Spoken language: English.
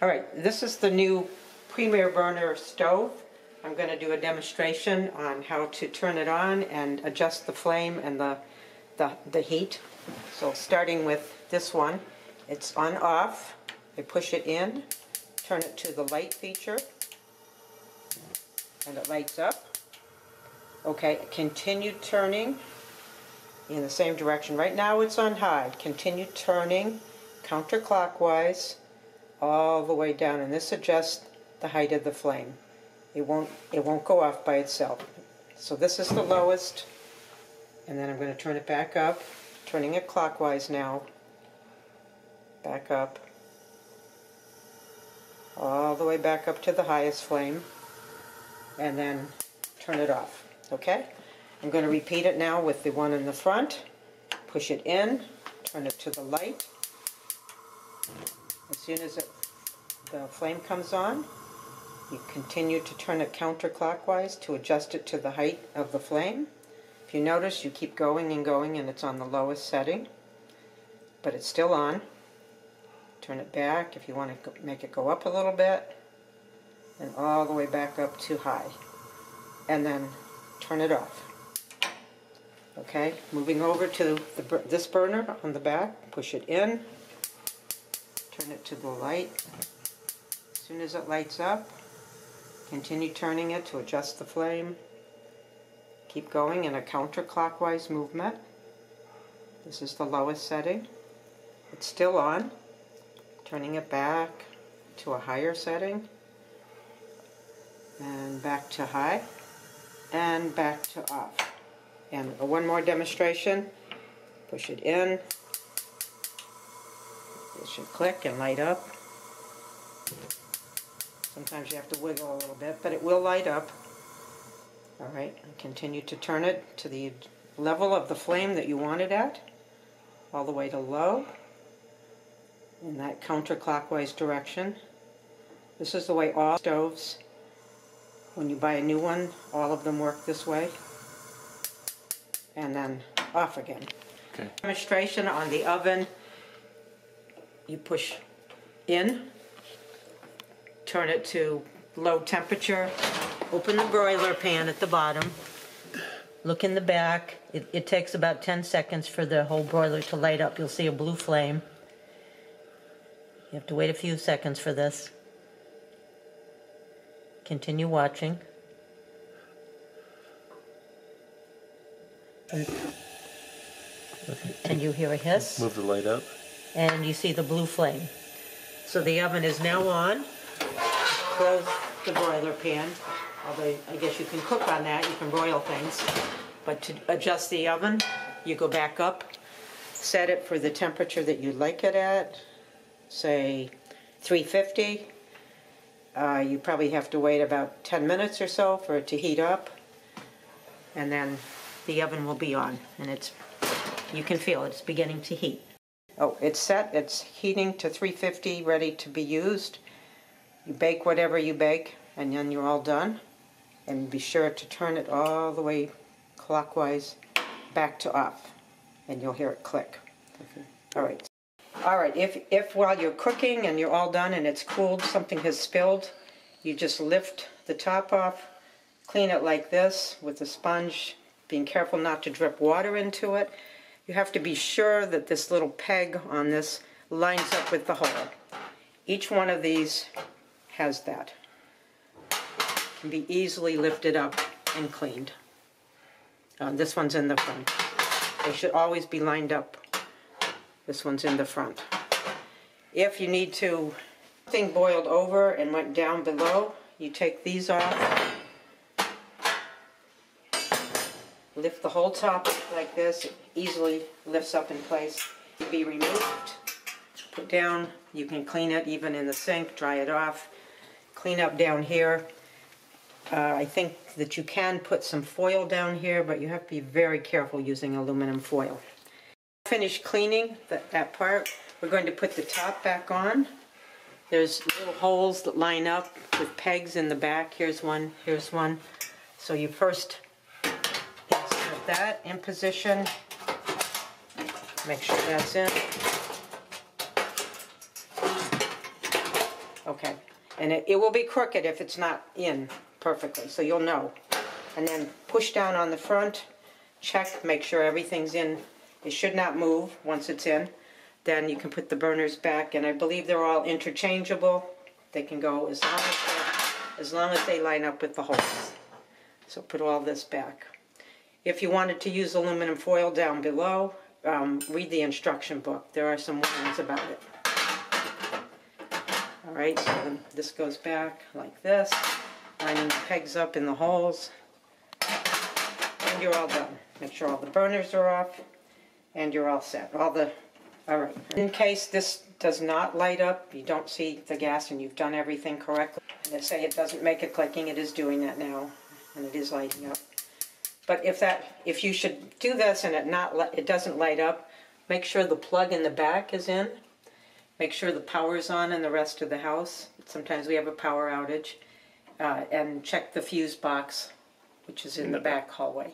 Alright, this is the new Premier Burner stove. I'm going to do a demonstration on how to turn it on and adjust the flame and the heat. So starting with this one, it's on off. I push it in, turn it to the light feature, and it lights up. Okay, continue turning in the same direction. Right now it's on high. Continue turning counterclockwise all the way down, and this adjusts the height of the flame. It won't go off by itself. So this is the lowest, and then I'm going to turn it back up, turning it clockwise now. Back up, all the way back up to the highest flame, and then turn it off. Okay? I'm going to repeat it now with the one in the front. Push it in, turn it to the light. As soon as the flame comes on, you continue to turn it counterclockwise to adjust it to the height of the flame. If you notice, you keep going and going, and it's on the lowest setting, but it's still on. Turn it back if you want to make it go up a little bit, and all the way back up to high, and then turn it off. Okay, moving over to this burner on the back, push it in, turn it to the light. As soon as it lights up, continue turning it to adjust the flame. Keep going in a counterclockwise movement. This is the lowest setting. It's still on. Turning it back to a higher setting, and back to high, and back to off. And one more demonstration. Push it in. It should click and light up. Sometimes you have to wiggle a little bit, but it will light up. Alright, and continue to turn it to the level of the flame that you want it at, all the way to low, in that counterclockwise direction. This is the way all stoves, when you buy a new one, all of them work this way. And then off again. Okay. Demonstration on the oven. You push in, turn it to low temperature, open the broiler pan at the bottom, look in the back. It takes about 10 seconds for the whole broiler to light up. You'll see a blue flame. You have to wait a few seconds for this. Continue watching. And you hear a hiss. Move the light up. And you see the blue flame. So the oven is now on. Close the broiler pan. Although I guess you can cook on that, you can broil things. But to adjust the oven, you go back up, set it for the temperature that you like it at, say 350. You probably have to wait about 10 minutes or so for it to heat up. And then the oven will be on, and you can feel it's beginning to heat. Oh, it's set, it's heating to 350, ready to be used. You bake whatever you bake, and then you're all done. And be sure to turn it all the way clockwise back to off, and you'll hear it click. Okay. All right, if while you're cooking and you're all done and it's cooled, something has spilled, you just lift the top off, clean it like this with a sponge, being careful not to drip water into it. You have to be sure that this little peg on this lines up with the hole. Each one of these has that. It can be easily lifted up and cleaned. This one's in the front. They should always be lined up. This one's in the front. If you need to, something boiled over and went down below, you take these off. Lift the whole top like this. It easily lifts up in place. Be removed. Put down. You can clean it even in the sink. Dry it off. Clean up down here. I think that you can put some foil down here, but you have to be very careful using aluminum foil. Finish cleaning that part. We're going to put the top back on. There's little holes that line up with pegs in the back. Here's one. Here's one. So you first insert that in position. Make sure that's in. And it will be crooked if it's not in perfectly, so you'll know. And then push down on the front, check, make sure everything's in. It should not move once it's in. Then you can put the burners back, and I believe they're all interchangeable. They can go as long as they line up with the holes. So put all this back. If you wanted to use aluminum foil down below, read the instruction book. There are some warnings about it. Alright, so then this goes back like this. Lining the pegs up in the holes. And you're all done. Make sure all the burners are off. And you're all set. Alright. In case this does not light up, you don't see the gas and you've done everything correctly. And they say it doesn't make a clicking, it is doing that now. And it is lighting up. But if you should do this and it doesn't light up, make sure the plug in the back is in. Make sure the power's on in the rest of the house. Sometimes we have a power outage. And check the fuse box, which is in the back hallway.